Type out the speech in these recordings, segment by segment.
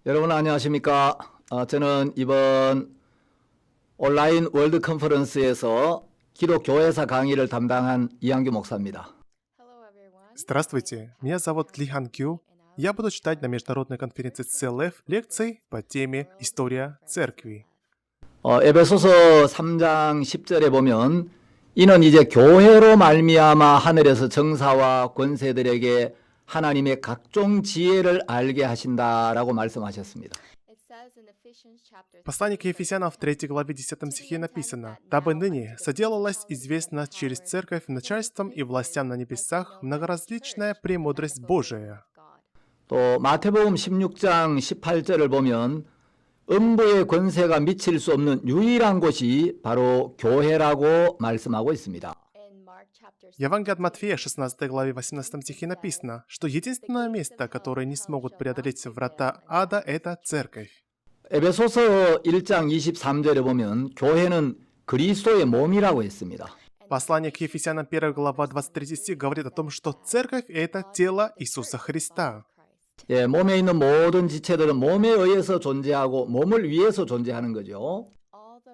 여러분 안녕하십니까? 저는 이번 온라인 월드 컨퍼런스에서 기독교회사 강의를 담당한 이한규 목사입니다. Здравствуйте, меня зовут Ли Хан Кю. Я буду читать на международной конференции CLF лекции по теме «История церкви». 에베소서 3장 10절에 보면 이는 이제 교회로 말미암아 하늘에서 정사와 권세들에게 하나님의 각종 지혜를 알게 하신다라고 말씀하셨습니다. В послании к Ефесянам в 3 главе 10 стихе написано: «Дабы ныне соделалась известна через церковь начальством и властям на небесах многоразличная премудрость Божия». 또 마태복음 16장 18절을 보면 음부의 권세가 미칠 수 없는 유일한 곳이 바로 교회라고 말씀하고 있습니다. Евангелие от Матфея, 16 главе 18 стихе написано, что единственное место, которое не смогут преодолеть врата ада, это церковь. 에베소서 1장 23절에 보면 교회는 그리스도의 몸이라고 했습니다. Послание к Ефесянам 1 глава 23 стих говорит о том, что церковь — это тело Иисуса Христа. 몸에 있는 모든 지체들은 몸에 의해서 존재하고 몸을 위해서 존재하는 거죠.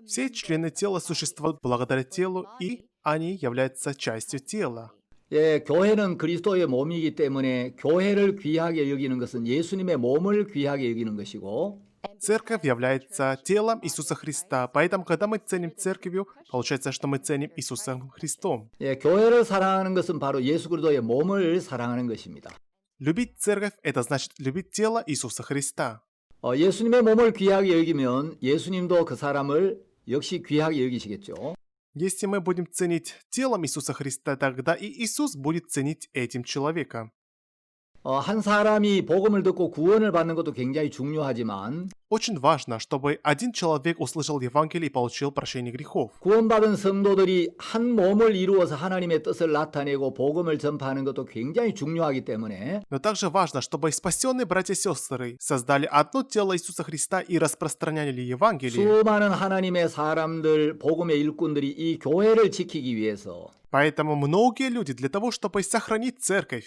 Все члены тела существуют благодаря телу, и они являются частью тела. 교회는 그리스도의 몸이기 때문에 교회를 귀하게 여기는 것은 예수님의 몸을 귀하게 여기는 것이고 Церковь является телом Иисуса Христа, поэтому, когда мы ценим церковью, получается, что мы ценим Иисусом Христом. 교회를 사랑하는 것은 바로 예수 그리스도의 몸을 사랑하는 것입니다. Любить церковь — это значит любить тело Иисуса Христа. 예수님의 몸을 귀하게 여기면 예수님도 그 사람을 역시 귀하게 여기시겠죠. Если мы будем ценить телом Иисуса Христа, тогда и Иисус будет ценить этим человека. 한 사람이 복음을 듣고 구원을 받는 것도 굉장히 중요하지만 Очень важно, чтобы один человек услышал Евангелие и получил прощение грехов. 구원받은 성도들이 한 몸을 이루어서 하나님의 뜻을 나타내고 복음을 전파하는 것도 굉장히 중요하기 때문에 Но также важно, чтобы спасенные братья и сестры создали одно тело Иисуса Христа и распространяли Евангелие. 수많은 하나님의 사람들, 복음의 일꾼들이 이 교회를 지키기 위해서 Поэтому многие люди для того, чтобы сохранить церковь,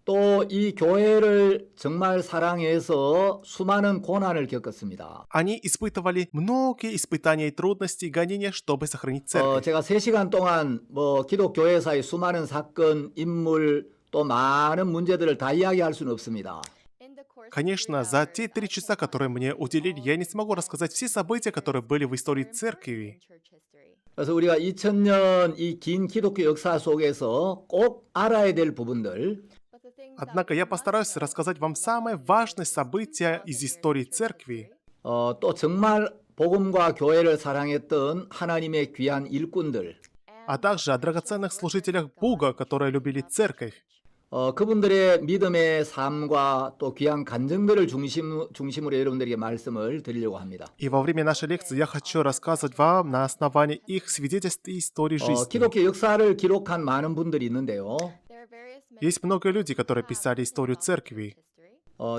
또 이 교회를 정말 사랑해서 수많은 고난을 겪었습니다. они испытывали многие испытания и трудности и гонения, чтобы сохранить церковь. 제가 3시간 동안 기독교회사의 수많은 사건, 인물, 또 많은 문제들을 다 이야기할 수는 없습니다. Конечно, за те 3 часа, которые мне уделили, я не смогу рассказать все события, которые были в истории церкви. 그래서 우리가 2000년 이 긴 기독교 역사 속에서 꼭 알아야 될 부분들, Однако я постараюсь рассказать вам самые важные события из истории церкви, 또 정말 복음과 교회를 사랑했던 하나님의 귀한 일꾼들, а также о драгоценных служителях Бога, которые любили церковь. 그분들의 믿음의 삶과 또 귀한 간증들을 중심으로 여러분들에게 말씀을 드리려고 합니다. И во время нашей лекции я хочу рассказывать вам на основании их свидетельств и истории жизни. 기독교 역사를 기록한 많은 분들이 있는데요. Есть много людей, которые писали историю церкви.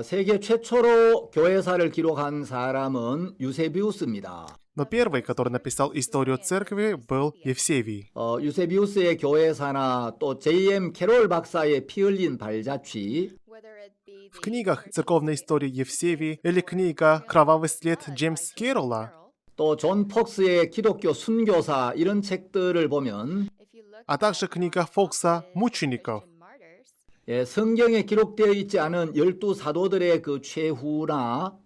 세계 최초로 교회사를 기록한 사람은 유세비우스입니다. Но первый, который написал историю церкви, был Евсевий. 유세비우스의 교회사나 또 J.M. 캐롤 박사의 피 흘린 발자취, В книгах церковной истории Евсевий или книга «Кровавый след» Джеймса Кэрролла, 또 존 폭스의 기독교 순교사 이런 책들을 보면 а также книга Фокса «Мучеников». 성경에 기록되어 있지 않은 12사도들의 그 최후나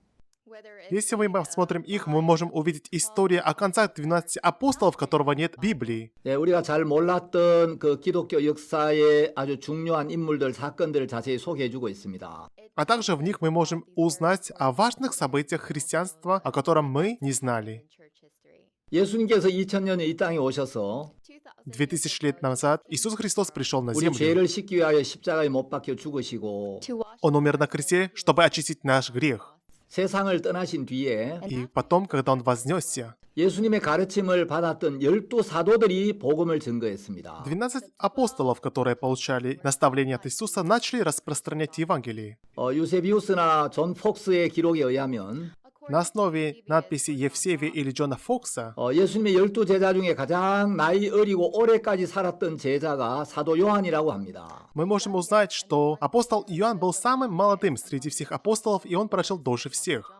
Если мы посмотрим их, мы можем увидеть историю о концах 12 апостолов, которого нет в Библии. 우리가 잘 몰랐던 그 기독교 역사의 아주 중요한 인물들, 사건들을 자세히 소개해주고 있습니다. А также в них мы можем узнать о важных событиях христианства, о котором мы не знали. 예수님께서 2000년에 이 땅에 오셔서 2000 лет назад Иисус Христос пришел на 우리 землю. 죄를 씻기 위하여 십자가에 못 박혀 죽으시고 Он умер на кресте, чтобы очистить наш грех. 세상을 떠나신 뒤에 И потом, когда Он вознесся, 예수님의 가르침을 받았던 12사도들이 복음을 증거했습니다. 12 апостолов, которые получали наставления от Иисуса, начали распространять Евангелие. 유세비우스나 존 폭스의 기록에 의하면 На основе надписи Евсевия или Джона Фокса 예수님의 12제자 중에 가장 나이 어리고 오래까지 살았던 제자가 사도 요한이라고 합니다. мы можем узнать, что апостол Иоанн был самым молодым среди всех апостолов, и он прожил дольше всех.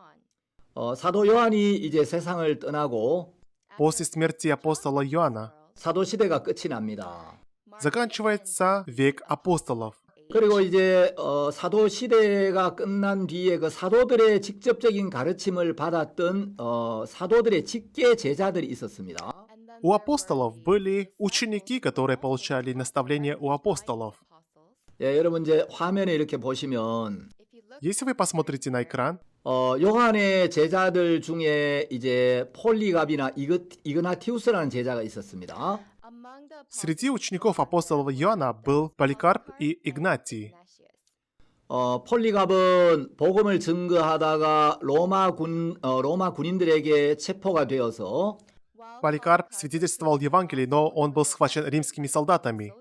사도 요한이 이제 세상을 떠나고 После смерти апостола Иоанна 사도 시대가 끝이 납니다. заканчивается век апостолов. 그리고 이제 사도 시대가 끝난 뒤에 그 사도들의 직접적인 가르침을 받았던 사도들의 직계 제자들이 있었습니다. У апостолов были ученики, которые получали наставления у апостолов. 예, 여러분 이제 화면에 이렇게 보시면 Если вы посмотрите на экран, 요한의 제자들 중에 이제 폴리갑이나 이그나티우스라는 제자가 있었습니다. среди учеников апостола Иоанна был Поликарп и Игнатий. 폴리갑은 복음을 증거하다가 로마 군인들에게 체포가 되어서 Поликарп свидетельствовал Евангелие, но он был схвачен римскими солдатами.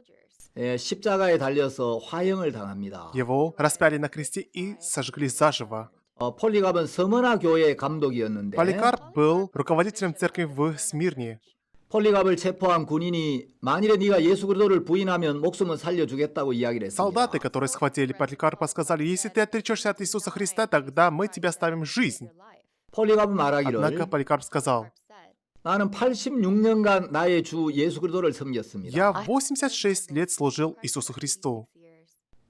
예, 십자가에 달려서 화형을 당합니다. Его распяли на кресте и сожгли заживо. 폴리갑은 서머나 교회의 감독이었는데 Поликарп был руководителем церкви в Смирне. 폴리갑을 체포한 군인이 만일에 네가 예수 그리스도를 부인하면 목숨은 살려주겠다고 이야기를 했습니다. Солдаты, которые схватили Поликарпа, сказали: если ты отречешься от Иисуса Христа, тогда мы тебе оставим жизнь. 폴리갑은 말하기를 Однако Поликарп сказал: 나는 86년간 나의 주 예수 그리스도를 섬겼습니다. я 86 лет служил Иисусу Христу.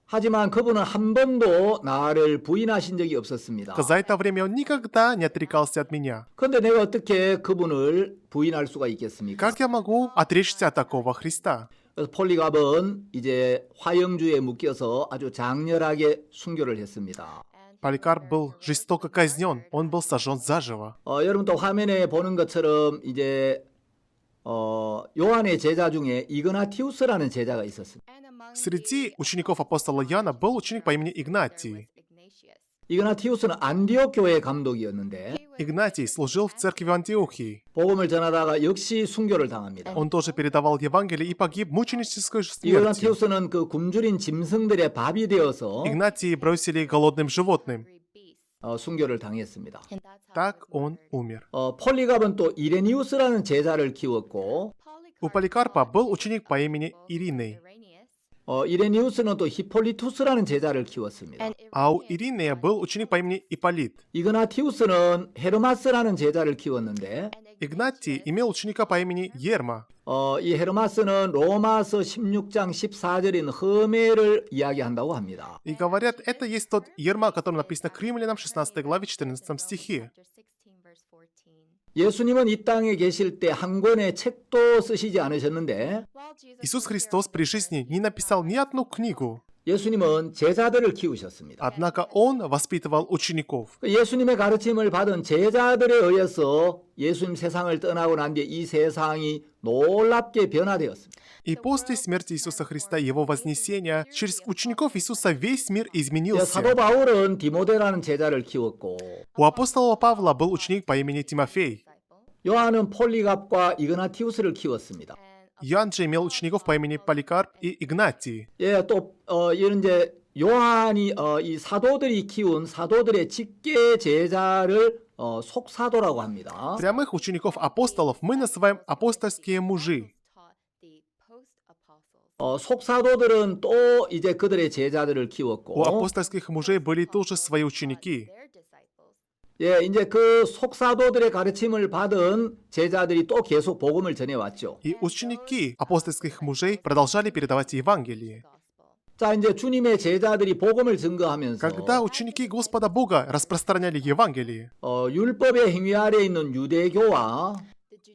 하지만 그분은 한 번도 나를 부인하신 적이 없었습니다. За это время он никогда не отрекался от меня. 그런데 내가 어떻게 그분을 부인할 수가 있겠습니까? Как я могу отречься от такого Христа? 그래서 폴리갑은 이제 화형주에 묶여서 아주 장렬하게 순교를 했습니다. Поликарп был жестоко казнен, он был сожжен заживо. 여러분 또 화면에 보는 것처럼 이제 요한의 제자 중에 이그나티우스라는 제자가 있었습니다. Среди учеников апостола Иоанна был ученик по имени Игнатий. 이그나티우스는 안디옥 교회의 감독이었는데 Игнатий служил в церкви в Антиохии. 복음을 전하다가 역시 순교를 당합니다. Он тоже передавал Евангелие и погиб мученической смертью. 이그나티우스는 그 굶주린 짐승들의 밥이 되어서 Игнатия бросили голодным животным. 순교를 당했습니다. Так он умер. 폴리갑은 또 이레니우스라는 제자를 키웠고 У Поликарпа был ученик по имени Ириней. 이레니우스는 또 히폴리투스라는 제자를 키웠습니다. А у Иринея был ученик по имени Ипполит. 이그나티우스는 헤르마스라는 제자를 키웠는데 Игнатий имел ученика по имени Ерма. 이 헤르마스는 로마서 16장 14절인 허메를 이야기한다고 합니다. И говорят, это есть тот Ерма, о котором написано к Римлянам 16 главе 14 стихе. 예수님은 이 땅에 계실 때 한 권의 책도 쓰시지 않으셨는데 Иисус Христос при жизни не написал ни одну книгу. 예수님은 제자들을 키우셨습니다. Однако Он воспитывал учеников. 예수님의 가르침을 받은 제자들에 의해서 예수님 세상을 떠나고 난 뒤에 이 세상이 놀랍게 변화되었습니다. И после смерти Иисуса Христа и Его вознесения, через учеников Иисуса весь мир изменился. 사도 바울은 디모데라는 제자를 키웠고 У апостола Павла был ученик по имени Тимофей. 요한은 폴리갑과 이그나티우스를 키웠습니다. Иоанн же имел учеников по имени Поликарп и Игнатий. 예, 또 이런 이제 요한이 이 사도들이 키운 사도들의 직계 제자를 속사도라고 합니다. Прямых учеников апостолов мы называем апостольские мужи. 속사도들은 또 이제 그들의 제자들을 У 키웠고 апостольских мужей были тоже свои ученики. 예, 이제 그 속사도들의 가르침을 받은 제자들이 또 계속 복음을 전해왔죠. И ученики апостольских мужей продолжали передавать Евангелие. 자, 이제 주님의 제자들이 복음을 증거하면서 Когда ученики Господа Бога распространяли Евангелие, 율법의 행위 아래에 있는 유대교와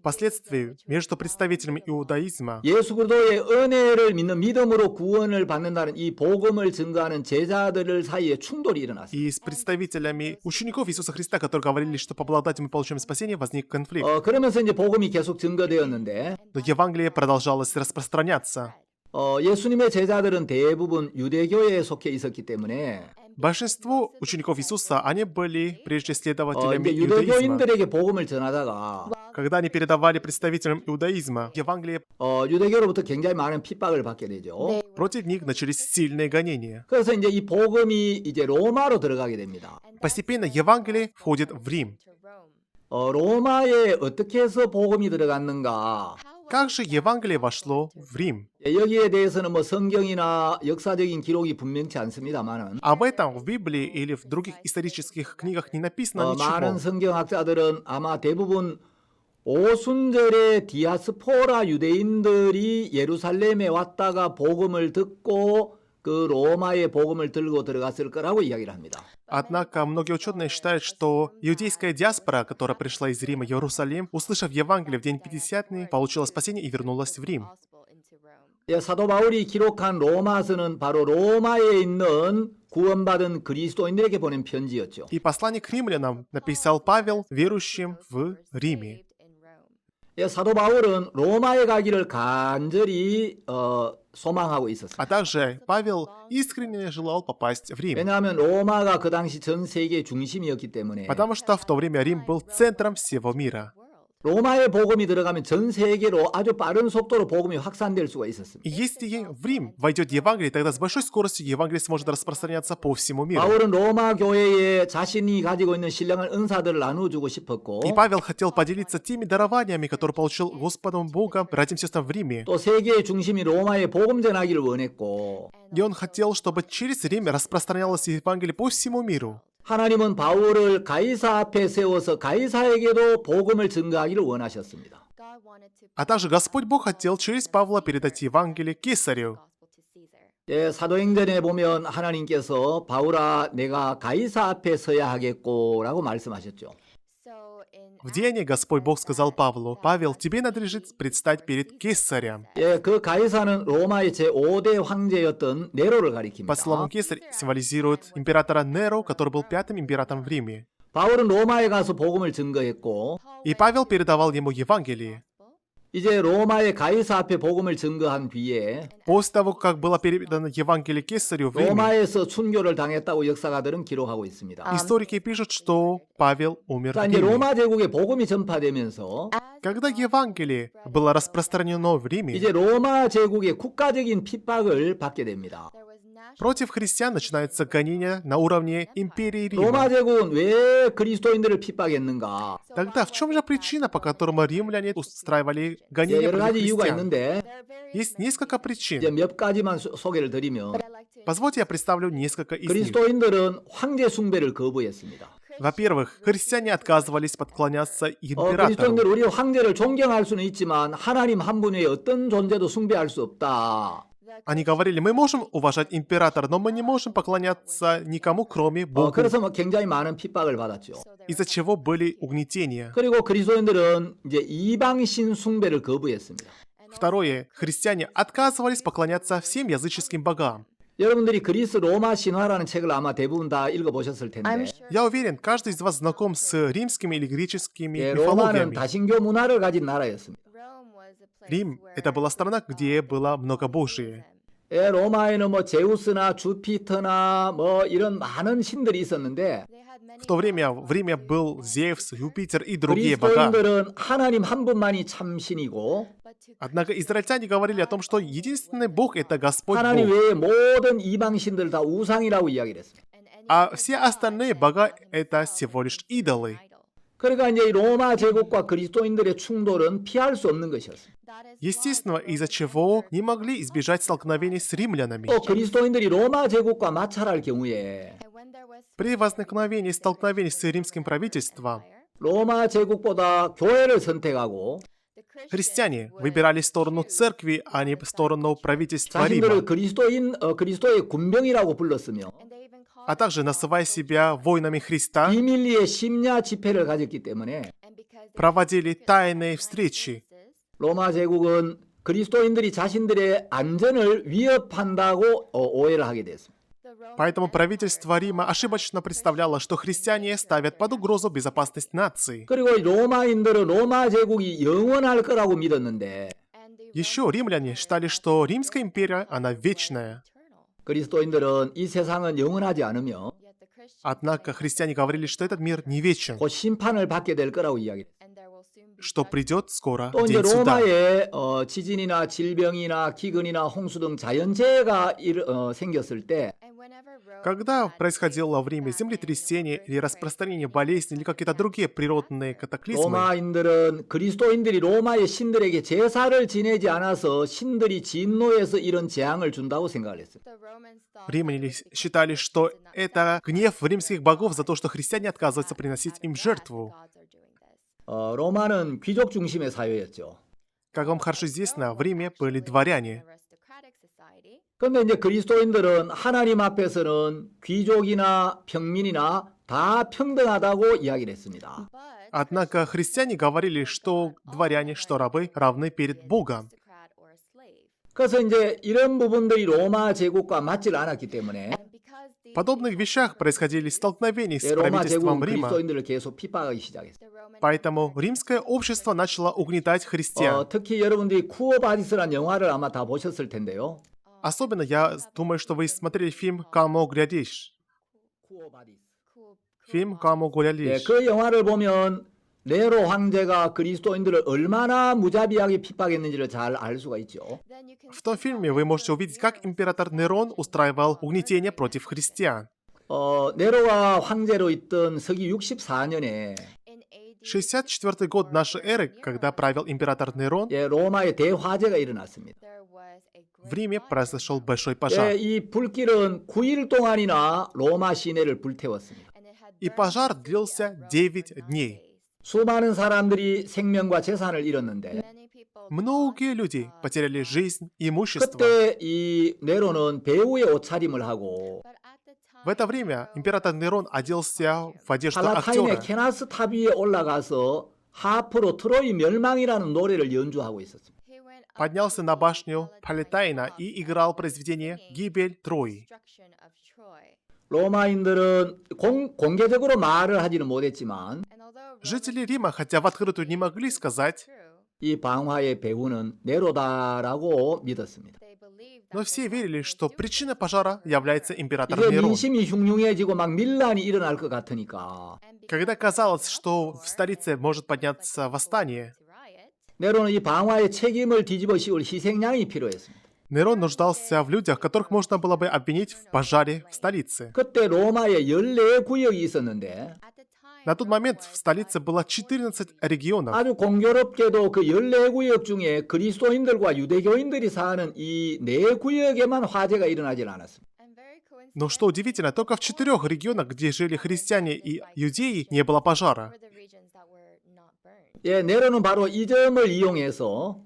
впоследствии между представителями иудаизма 예수 그리스도의 은혜를 믿는 믿음으로 구원을 받는다는 이 복음을 증거하는 제자들 사이에 충돌이 일어났습니다. и с представителями учеников Иисуса Христа, которые говорили, что по благодати мы получаем спасение, возник конфликт. 그러면서 이제 복음이 계속 증거되었는데 Но Евангелие продолжалось распространяться. 예수님의 제자들은 대부분 유대교에 속해 있었기 때문에 Большинство учеников Иисуса, они были прежде следователями 이제 иудаизма. 유대교인들에게 복음을 전하다가 Когда они передавали представителям иудаизма Евангелие, 유대교로부터 굉장히 많은 핍박을 받게 되죠. против них начались сильные гонения. 그래서 이제 이 복음이 이제 로마로 들어가게 됩니다. Постепенно Евангелие входит в Рим. 로마에 어떻게 해서 복음이 들어갔는가? Как же Евангелие вошло в Рим? 여기에 대해서는 뭐 성경이나 역사적인 기록이 분명치 않습니다만은 Об этом в Библии или в других исторических книгах не написано 많은 ничего. 성경학자들은 아마 대부분 오순절에 디아스포라 유대인들이 예루살렘에 왔다가 복음을 듣고 그 로마의 복음을 들고 들어갔을 거라고 이야기를 합니다. Однако многие ученые считают, что иудейская диаспора, которая пришла из Рима в Иерусалим, услышав Евангелие в день Пятидесятный, получила спасение и вернулась в Рим. 사도 바울이 기록한 로마서는 바로 로마에 있는 구원받은 그리스도인들에게 보낸 편지였죠. И послание к римлянам написал Павел верующим в Риме. 사도 바울은 로마에 가기를 간절히 소망하고 있었습니다. А также Павел искренне желал попасть в Рим, 왜냐하면 로마가 그 당시 전 세계의 중심이었기 때문에 потому что в то время Рим был центром всего мира. 로마의 복음이 들어가면 전 세계로 아주 빠른 속도로 복음이 확산될 수가 있었습니다. И если в Рим войдет Евангелие, тогда с большой скоростью Евангелие сможет распространяться по всему миру. 바울은 로마 교회에 자신이 가지고 있는 신령한 은사들을 나눠주고 싶었고 И Павел хотел поделиться теми дарованиями, которые получил Господом Богом братьям и сестрам в Риме. 또 세계의 중심이 로마에 복음 전하기를 원했고 И он хотел, чтобы через Рим распространялось Евангелие по всему миру. 하나님은 바울을 가이사 앞에 세워서 가이사에게도 복음을 증거하기를 원하셨습니다. А также Господь Бог хотел через Павла передать Евангелие Кесарю. 사도행전에 보면 하나님께서 바울아 내가 가이사 앞에 서야 하겠고라고 말씀하셨죠. В Деянии Господь Бог сказал Павлу: «Павел, тебе надлежит предстать перед Кесарем». 그 가이사는 로마의 제5대 황제였던 네로를 По словам 가리킵니다. Кесарь символизирует императора Неро, который был пятым императором в Риме. 바울은 로마에 가서 복음을 증거했고 И Павел передавал ему Евангелие. 이제 로마의 가이사 앞에 복음을 증거한 뒤에 После того, как было передано Евангелие Кесарю в Риме, 로마에서 순교를 당했다고 역사가들은 기록하고 있습니다. историки пишут, что Павел умер 자, в 이제 Риме. 로마 제국에 복음이 전파되면서 Когда Евангелие было распространено в Риме, 이제 로마 제국의 국가적인 핍박을 받게 됩니다. против христиан начинается гонение на уровне империи 로마 Рима. 제국은 왜 그리스도인들을 핍박했는가? Тогда в чем же причина, по которой римляне устраивали 예, гонения 여러 против 가지 이유가 христиан? 있는데 Есть несколько 이제 причин. 몇 가지만 소개를 드리면 Позвольте я представлю несколько из них. 그리스도인들은 황제 숭배를 거부했습니다. Во-первых, христиане отказывались подклоняться императору. 그리스도인들 우리 황제를 존경할 수는 있지만 하나님 한 분 외에 어떤 존재도 숭배할 수 없다. Они говорили: мы можем уважать императора, но мы не можем поклоняться никому, кроме Бога. 그래서 굉장히 많은 핍박을 받았죠. Из-за чего были угнетения. 그리고 그리스도인들은 이제 이방신 숭배를 거부했습니다. Второе, христиане отказывались поклоняться всем языческим богам. 여러분들이 그리스 로마 신화라는 책을 아마 대부분 다 읽어보셨을 텐데 Я уверен, каждый из вас знаком с римскими или греческими 예, 로마는 мифологиями. 다신교 문화를 가진 나라였습니다. Рим — это была страна, где было многобожие. 예, 로마에는 뭐 제우스나 주피터나 뭐 이런 많은 신들이 있었는데 В то время в Риме был Зевс, Юпитер и другие бога. 그리스도인들은 하나님 한 분만이 참 신이고 Однако израильтяне говорили о том, что единственный Бог — это Господь 하나님 Бог, 외에 모든 이방 신들 다 우상이라고 이야기를 했습니다. а все остальные бога — это всего лишь идолы. 그러니까 이제 이 로마 제국과 그리스도인들의 충돌은 피할 수 없는 것이었습니다. Естественно, из-за чего не могли избежать столкновений с римлянами. 또 그리스도인들이 로마 제국과 마찰할 경우에 При возникновении столкновений с римским правительством, 로마 제국보다 교회를 선택하고 христиане выбирали сторону церкви, а не сторону правительства 자신들을 Рима, 그리스도의 군병이라고 불렀으며 а также называя себя воинами Христа, 비밀리에 심야 집회를 가졌기 때문에 проводили тайные встречи. 로마 제국은 그리스도인들이 자신들의 안전을 위협한다고 오해를 하게 됐습니다. Поэтому правительство Рима ошибочно представляло, что христиане ставят под угрозу безопасность нации. 그리고 로마인들은 로마 제국이 영원할 거라고 믿었는데 Еще римляне считали, что Римская империя, она вечная. 그리스도인들은 이 세상은 영원하지 않으며 Однако христиане говорили, что этот мир не вечен, 곧 심판을 받게 될 거라고 이야기했습니다. что придет скоро 또 이제 день суда. 로마에 지진이나 질병이나 기근이나 홍수 등 자연재해가 생겼을 때 Когда происходило в Риме землетрясение или распространение болезней или какие-то другие природные катаклизмы, 로마인들은 그리스도인들이 로마의 신들에게 제사를 지내지 않아서 신들이 진노해서 이런 재앙을 준다고 생각을 했어요. римляне считали, что это гнев римских богов за то, что христиане отказываются приносить им жертву. 로마는 귀족 중심의 사회였죠. Как вам хорошо известно, в Риме были дворяне. 그런데 이제 그리스도인들은 하나님 앞에서는 귀족이나 평민이나 다 평등하다고 이야기를 했습니다. Однако христиане говорили, что дворяне, что рабы равны перед Богом. 그래서 이제 이런 부분들이 로마 제국과 맞질 않았기 때문에 В подобных вещах происходили столкновения с 로마 제국은 правительством Рима, 그리스도인들을 계속 핍박하기 시작했어요. поэтому римское общество начало угнетать христиан. 특히 여러분들이 쿠오바디스라는 영화를 아마 다 보셨을 텐데요. Особенно я думаю, что вы смотрели фильм «Камо глядишь». 쿠오바디스. Фильм «Камо глядишь». 그 영화를 보면 네로 황제가 그리스도인들을 얼마나 무자비하게 핍박했는지를 잘 알 수가 있죠. В том фильме вы можете увидеть, как император Нерон устраивал угнетение против христиан. 네로가 황제로 있던 서기 64년에 64 год нашей эры, когда правил император Нерон, 로마에 대화재가 일어났습니다. в Риме произошел большой пожар. 이 불길은 9일 동안이나 로마 시내를 불태웠습니다. И пожар длился 9 дней. 수많은 사람들이 생명과 재산을 잃었는데 Многие люди потеряли жизнь и имущество. 그때 이 네로는 배우의 옷차림을 하고 В это время император Нерон оделся в одежду 팔라타인의 актера. 케나스 탑 위에 올라가서 하프로 트로이 멸망이라는 노래를 연주하고 있었습니다. Поднялся на башню Палетайна и играл произведение «Гибель Трои». 로마인들은 공개적으로 말을 하지는 못했지만 Жители Рима, хотя в открытую не могли сказать, 이 방화의 배후는 네로다라고 믿었습니다. но все верили, что причиной пожара является император 이제 Нерон. 민심이 흉흉해지고 막 밀란이 일어날 것 같으니까 Когда казалось, что в столице может подняться восстание, 네로는 이 방화의 책임을 뒤집어 씌울 희생양이 필요했습니다. Нерон нуждался в людях, которых можно было бы обвинить в пожаре в столице. 그때 로마에 14구역이 있었는데 На тот момент в столице было 14 регионов. 아주 공교롭게도 그 14구역 중에 그리스도인들과 유대교인들이 사는 이 4구역에만 화재가 일어나질 않았습니다. Но что удивительно, только в 4 регионах, где жили христиане и иудеи, не было пожара. 네로는 바로 이 점을 이용해서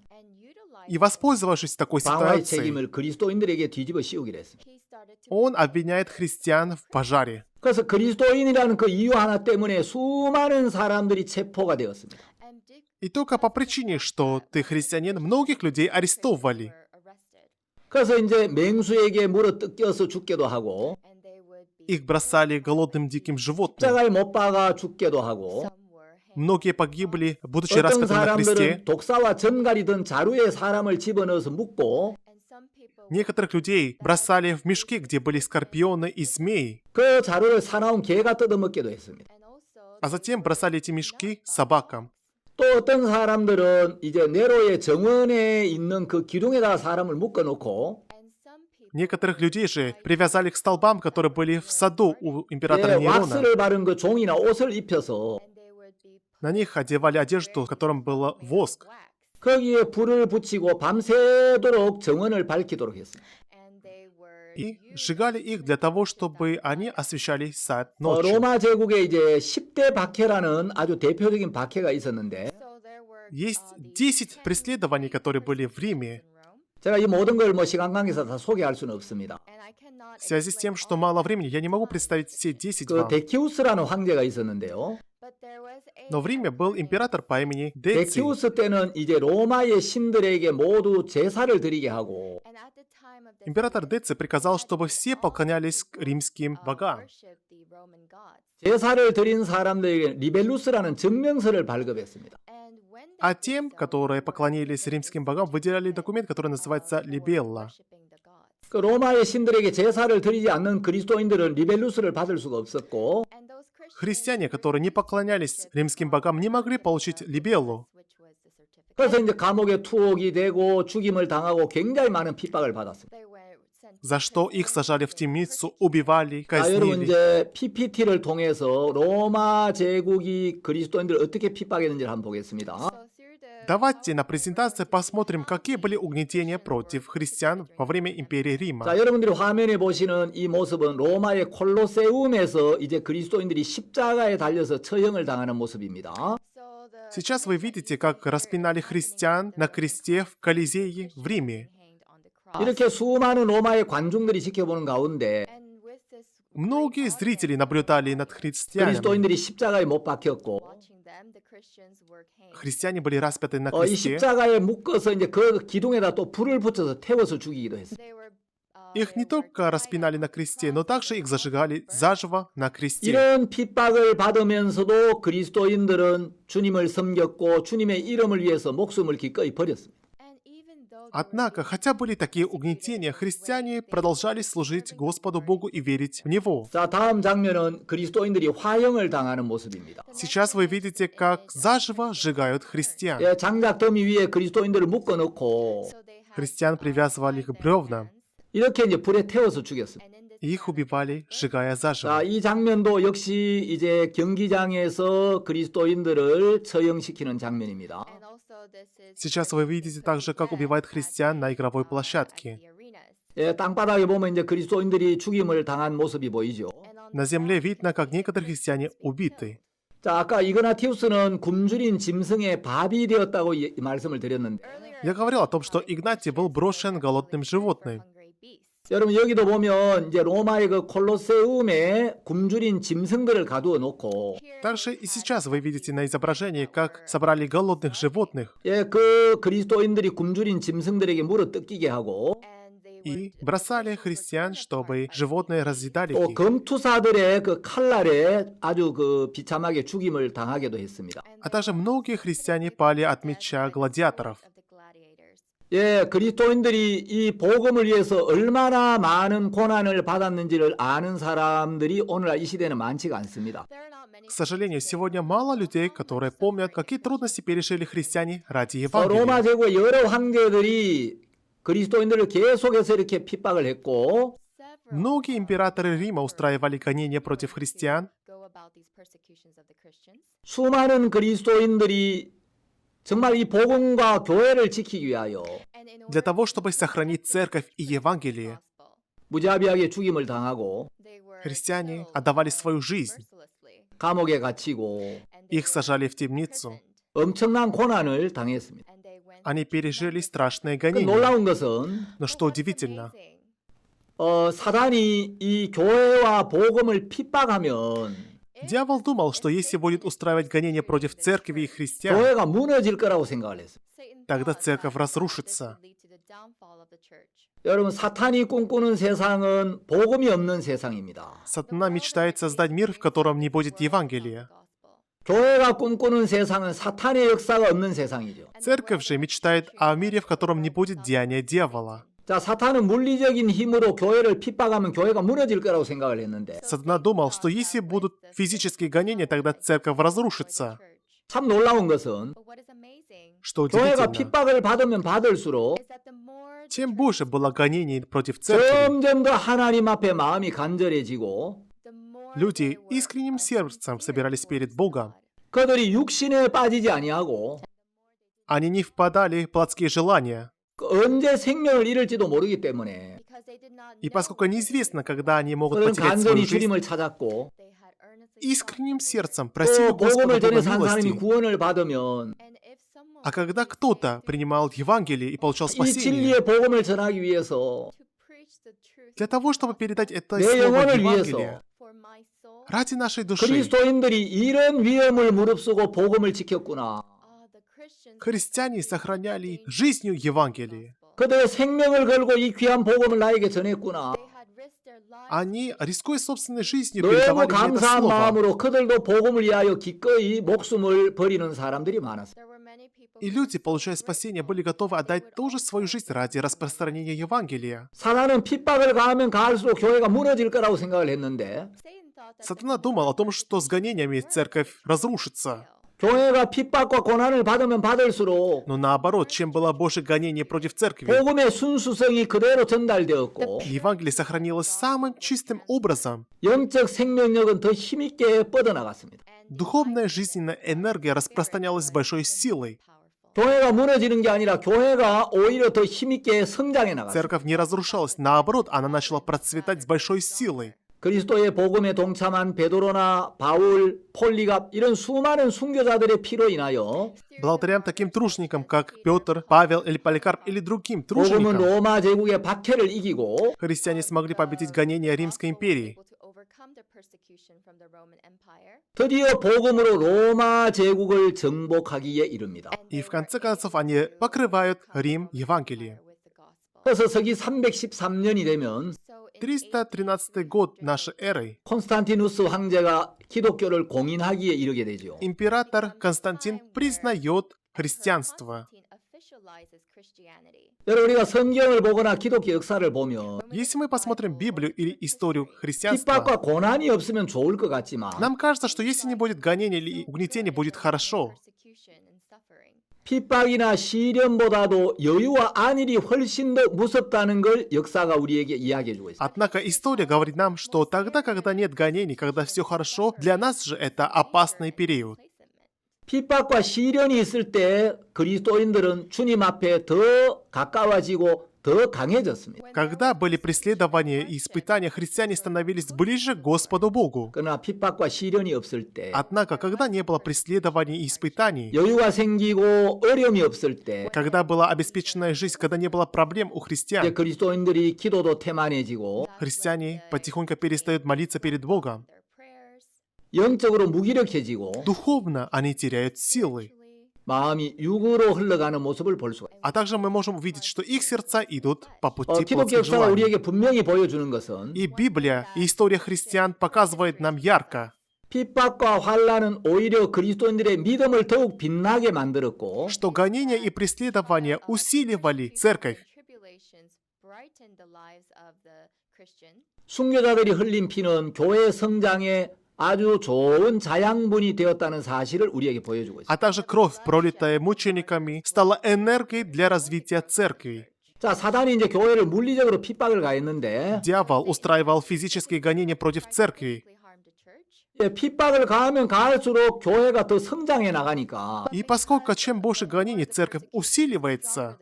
И воспользовавшись такой 방화의 ситуацией, 책임을 그리스도인들에게 뒤집어 씌우기로 했습니다. он обвиняет христиан в пожаре. 그래서 그리스도인이라는 그 이유 하나 때문에 수많은 사람들이 체포가 되었습니다. И только по причине, что ты христианин, многих людей арестовывали. 그래서 이제 맹수에게 물어 뜯겨서 죽게도 하고 Их бросали голодным диким животным. 십자가에 못 박아 죽게도 하고 Многие погибли, будучи 어떤 распяты на кресте. 사람들은 독사와 전갈이 든 자루에 사람을 집어넣어서 묶고 Некоторых людей бросали в мешки, где были скорпионы и змеи. 그 자루를 사나운 개가 뜯어먹기도 했습니다. А затем бросали эти мешки собакам. 또 어떤 사람들은 이제 네로의 정원에 있는 그 기둥에다 사람을 묶어놓고 Некоторых людей же привязали к столбам, которые были в саду у императора Нерона. 왁스를 바른 그 종이나 옷을 입혀서 На них одевали одежду, в котором был воск. 거기에 불을 붙이고 밤새도록 정원을 밝히도록 했습니다. И сжигали их для того, чтобы они освещали сад ночью. 로마 제국에 이제 10대 박해라는 아주 대표적인 박해가 있었는데 Есть 10 преследований, которые были в Риме. 제가 이 모든 걸 뭐 시간 관계상 다 소개할 수는 없습니다. В связи с тем, что мало времени, я не могу представить все 10 그 вам. 데키우스라는 황제가 있었는데요. Но в Риме был император по имени Деций. 데키우스 때는 이제 로마의 신들에게 모두 제사를 드리게 하고 Император Деций приказал, чтобы все поклонялись к римским богам. 제사를 드린 사람들에게 리벨루스라는 증명서를 발급했습니다. А тем, которые поклонились римским богам, выделяли документ, который называется «Либелла». 그 로마의 신들에게 제사를 드리지 않는 그리스도인들은 리벨루스를 받을 수가 없었고 Христиане, которые не поклонялись римским богам, не могли получить «Либеллу». 그래서 이제 감옥에 투옥이 되고 죽임을 당하고 굉장히 많은 핍박을 받았습니다. за что их сажали в темницу, убивали, 자, 여러분 казнили. 이제 PPT를 통해서 로마 제국이 그리스도인들을 어떻게 핍박했는지를 한번 보겠습니다. Давайте на презентации посмотрим, какие были угнетения против христиан во время империи Рима. 자, 여러분들이 화면에 보시는 이 모습은 로마의 콜로세움에서 이제 그리스도인들이 십자가에 달려서 처형을 당하는 모습입니다. Сейчас вы видите, как распинали христиан на кресте в Колизее в Риме. 이렇게 수많은 로마의 관중들이 지켜보는 가운데 Многие зрители наблюдали над христианами. 그리스도인들이 십자가에 못 박혔고 Христиане были распяты на 이 кресте. 십자가에 묶어서 이제 그 기둥에다 또 불을 붙여서 태워서 죽이기도 했어요. Их не только распинали на кресте, но также их зажигали заживо на кресте. 이런 핍박을 받으면서도 그리스도인들은 주님을 섬겼고 주님의 이름을 위해서 목숨을 기꺼이 버렸습니다. Однако, хотя были такие угнетения, христиане продолжали служить Господу Богу и верить в Него. 자, 다음 장면은 그리스도인들이 화형을 당하는 모습입니다. Сейчас вы видите, как заживо сжигают христиан. 예, 장작 더미 위에 그리스도인들을 묶어 놓고 Христиан привязывали к бревнам, 이렇게 이제 불에 태워서 죽였습니다. и их убивали, сжигая 자, заживо. 이 장면도 역시 이제 경기장에서 그리스도인들을 처형시키는 장면입니다. Сейчас вы видите также, как убивают христиан на игровой площадке. 예, 땅바닥에 보면 이제 그리스도인들이 죽임을 당한 모습이 보이죠. На земле видно, как некоторые христиане убиты. 자, 아까 이그나티우스는 굶주린 짐승의 밥이 되었다고 말씀을 드렸는데 Я говорил о том, что Игнатий был брошен голодным животным. 여러분 여기도 보면 이제 로마의 그 콜로세움에 굶주린 짐승들을 가두어 놓고 Также и сейчас вы видите на изображении, как собрали голодных животных 예, 그 그리스도인들이 굶주린 짐승들에게 물어 뜯기게 하고 и бросали христиан, чтобы животные разъедали 또 их. 검투사들의 그 칼날에 아주 그 비참하게 죽임을 당하기도 했습니다. А также многие христиане пали от меча гладиаторов. 예, 그리스도인들이 이 복음을 위해서 얼마나 많은 고난을 받았는지를 아는 사람들이 오늘날 이 시대는 많지가 않습니다. К сожалению, сегодня мало людей, которые помнят, какие трудности пережили христиане ради 로마 Евангелия. 제국의 여러 황제들이 그리스도인들을 계속해서 이렇게 핍박을 했고 Многие императоры Рима устраивали гонения против христиан. 수많은 그리스도인들이 정말 이 복음과 교회를 지키기 위하여 Для того, чтобы сохранить церковь и Евангелие, 무자비하게 죽임을 당하고 христиане отдавали свою жизнь. 감옥에 갇히고 Их сажали в темницу. 엄청난 고난을 당했습니다. Они пережили страшные 그 гонения. 놀라운 것은 Но что удивительно, 사단이 이 교회와 복음을 핍박하면 дьявол думал, что если будет устраивать гонения против церкви и христиан, 교회가 무너질 거라고 생각을 했어요. тогда церковь разрушится. 여러분 사탄이 꿈꾸는 세상은 복음이 없는 세상입니다. Сатана мечтает создать мир, в котором не будет Евангелия. 교회가 꿈꾸는 세상은 사탄의 역사가 없는 세상이죠. Церковь же мечтает о мире, в котором не будет деяния дьявола. 자, 사탄은 물리적인 힘으로 교회를 핍박하면 교회가 무너질 거라고 생각을 했는데 Сатана думал, что если будут физические гонения, тогда церковь разрушится. 참 놀라운 것은 Что 교회가 удивительно, 핍박을 받으면 받을수록 чем больше было гонений против церкви, 점점 더 하나님 앞에 마음이 간절해지고 люди искренним сердцем собирались перед Богом. 그들이 육신에 빠지지 아니하고 Они не впадали в плотские желания. 언제 생명을 잃을지도 모르기 때문에 И поскольку неизвестно, когда они могут 그들은 потерять свою 간절히 жизнь, 주님을 찾았고 искренним сердцем просили 또 복음을 Господа Бога 전해서 한 사람이 милости. 구원을 받으면 А когда кто-то принимал Евангелие и получал 이 спасение, 진리의 복음을 전하기 위해서 для того, чтобы передать это 내 слово 영혼을 Евангелия, 위해서 ради нашей души, 그리스도인들이 이런 위험을 무릅쓰고 복음을 지켰구나. христиане сохраняли жизнью Евангелие. 그들의 생명을 걸고 이 귀한 복음을 나에게 전했구나. Они, рискуя собственной жизнью, 너무 передавали мне это 감사한 слово. 마음으로 그들도 복음을 위하여 기꺼이 목숨을 버리는 사람들이 많았어요. И люди, получая спасение, были готовы отдать тоже свою жизнь ради распространения Евангелия. 사단은 핍박을 가하면 가할수록 교회가 무너질 거라고 생각을 했는데 Сатана думал о том, что с гонениями церковь разрушится. 교회가 핍박과 고난을 받으면 받을수록 Но наоборот, чем было больше гонений против церкви, 복음의 순수성이 그대로 전달되었고 Евангелие сохранилось самым чистым образом. 영적 생명력은 더 힘있게 뻗어나갔습니다. Духовная жизненная энергия распространялась с большой силой. 교회가 무너지는 게 아니라 교회가 오히려 더 힘있게 성장해 나갔습니다. Церковь не разрушалась, наоборот, она начала процветать с большой силой. 그리스도의 복음에 동참한 베드로나 바울, 폴리갑 이런 수많은 순교자들의 피로 인하여 Благодаря таким труженикам, как Петр, Павел или Поликарп или другим 복음은 труженикам, 로마 제국의 박해를 이기고 христиане смогли победить гонения Римской империи. 드디어 복음으로 로마 제국을 정복하기에 이릅니다. И в конце концов они покрывают Рим Евангелием. 그래서 서기 313년이 되면 313 год нашей эры 콘스탄티누스 황제가 기독교를 공인하기에 이르게 되죠. император Константин признает христианство. 여러분 우리가 성경을 보거나 기독교 역사를 보면 Если мы посмотрим Библию или историю христианства, 핍박과 고난이 없으면 좋을 것 같지만 нам кажется, что если не будет гонений или угнетений, будет хорошо. 핍박이나 시련보다도 여유와 안일이 훨씬 더 무섭다는 걸 역사가 우리에게 이야기해주고 있습니다. Однако история говорит нам, что тогда, когда нет гонений, когда все хорошо, для нас же это опасный период. 핍박과 시련이 있을 때 그리스도인들은 주님 앞에 더 가까워지고 더 강해졌습니다. Когда были преследования и испытания, христиане становились ближе к Господу Богу. 그러나 핍박과 시련이 없을 때 Однако, когда не было преследований и испытаний, 여유가 생기고 어려움이 없을 때 когда была обеспеченная жизнь, когда не было проблем у 이제 христиан, 그리스도인들이 기도도 태만해지고 христиане потихоньку перестают молиться перед Богом. 영적으로 무기력해지고 Духовно они теряют силы. 마음이 육으로 흘러가는 모습을 볼 수가 있습니다. А также мы можем увидеть, что их сердца идут по пути 기독교 плотских 역사가 желаний. 우리에게 분명히 보여주는 것은 И Библия, и история христиан показывает нам ярко, 핍박과 환난은 오히려 그리스도인들의 믿음을 더욱 빛나게 만들었고 что гонения и преследования усиливали церковь. 순교자들이 흘린 피는 교회 성장에 아주 좋은 자양분이 되었다는 사실을 우리에게 보여주고 있습니다. А также кровь, пролитая мучениками, стала энергией для развития церкви. 자, 사단이 이제 교회를 물리적으로 핍박을 가했는데 Дьявол устраивал физические гонения против церкви. 핍박을 가하면 가할수록 교회가 더 성장해 나가니까 И поскольку чем больше гонений, церковь усиливается,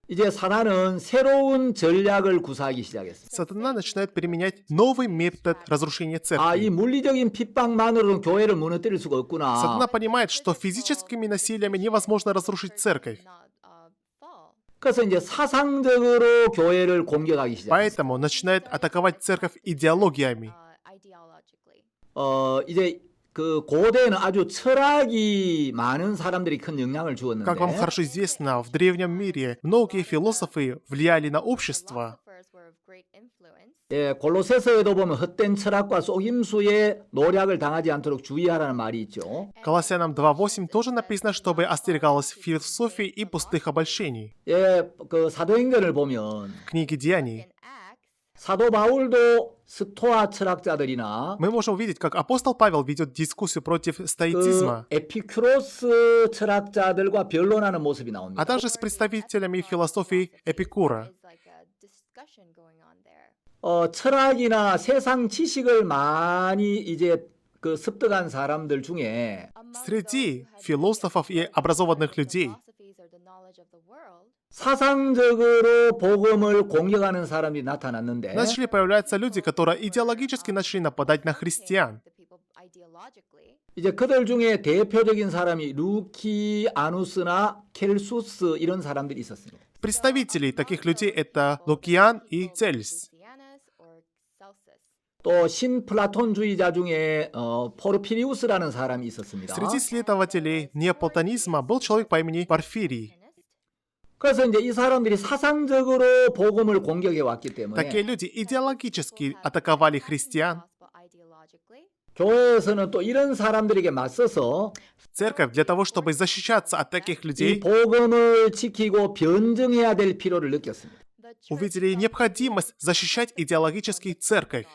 이제 사단은 새로운 전략을 구사하기 시작했어요. сатана начинает применять новый метод разрушения 이 церкви. 물리적인 핍박만으로는 교회를 무너뜨릴 수가 없구나. Сатана понимает, что физическими насилиями невозможно разрушить церковь. 그래서 이제 사상적으로 교회를 공격하기 시작했어요. Поэтому начинает атаковать церковь идеологиями. 이제 그 고대에는 아주 철학이 많은 사람들이 큰 영향을 Как вам 주었는데 хорошо известно, в древнем мире многие философы влияли на общество. 골로새서에도 보면 헛된 철학과 속임수의 노략을 당하지 않도록 주의하라는 말이 있죠. Колоссянам 2.8 тоже написано, чтобы остерегалась философии и пустых обольщений. 그 사도행전을 보면 Книги Деяний. 사도 바울도 스토아 철학자들이나 Мы можем увидеть, как апостол Павел ведет дискуссию против 그 стоицизма, 에피큐로스 철학자들과 변론하는 모습이 나옵니다. а также с представителями философии Эпикура. 철학이나 세상 지식을 많이 이제 그 습득한 사람들 중에 Среди философов и образованных людей 사상적으로 복음을 공격하는 사람이 나타났는데 начали появляться люди, которые идеологически начали нападать на христиан. 이제 그들 중에 대표적인 사람이 루키아누스나 켈수스 이런 사람들이 있었습니다. Представители таких людей это Лукиан и Цельс. 또 신플라톤주의자 중에 포르피리우스라는 사람이 있었습니다. Среди следователей неоплатонизма был человек по имени Порфирий. 그래서 이제 이 사람들이 사상적으로 복음을 공격해 왔기 때문에 Такие люди идеологически атаковали христиан. 교회에서는 또 이런 사람들에게 맞서서 Церковь для того, чтобы защищаться от таких 이 людей, 복음을 지키고 변증해야 될 필요를 느꼈습니다. увидели необходимость защищать идеологически церковь.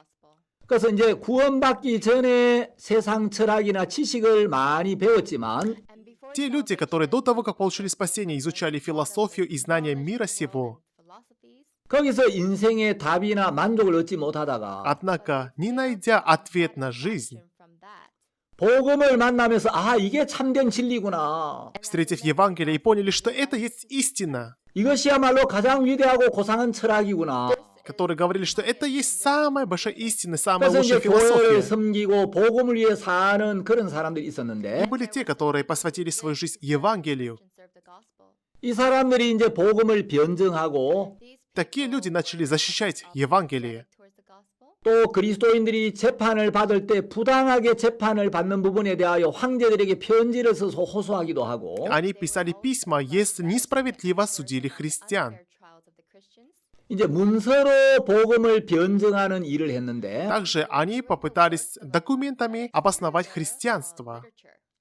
그래서 이제 구원받기 전에 세상 철학이나 지식을 많이 배웠지만 Те люди, которые до того, как получили спасение, изучали философию и знания мира сего, 거기서 인생의 답이나 만족을 얻지 못하다가 однако, не найдя ответ на жизнь, 복음을 만나면서 아 이게 참된 진리구나. встретив Евангелие и поняли, что это есть истина, 이것이야말로 가장 위대하고 고상한 철학이구나. которые говорили, что это есть самая большая истина, самая 그래서 лучшая 이제 교회를 философия. 섬기고 복음을 위해 사는 그런 사람들이 있었는데 И были те, которые посвятили свою жизнь Евангелию. 이 사람들이 이제 복음을 변증하고 Такие люди начали защищать Евангелие. 또 그리스도인들이 재판을 받을 때 부당하게 재판을 받는 부분에 대하여 황제들에게 편지를 써서 호소하기도 하고 Они писали письма, если несправедливо судили христиан. 이제 문서로 복음을 변증하는 일을 했는데 Также они попытались документами обосновать христианство.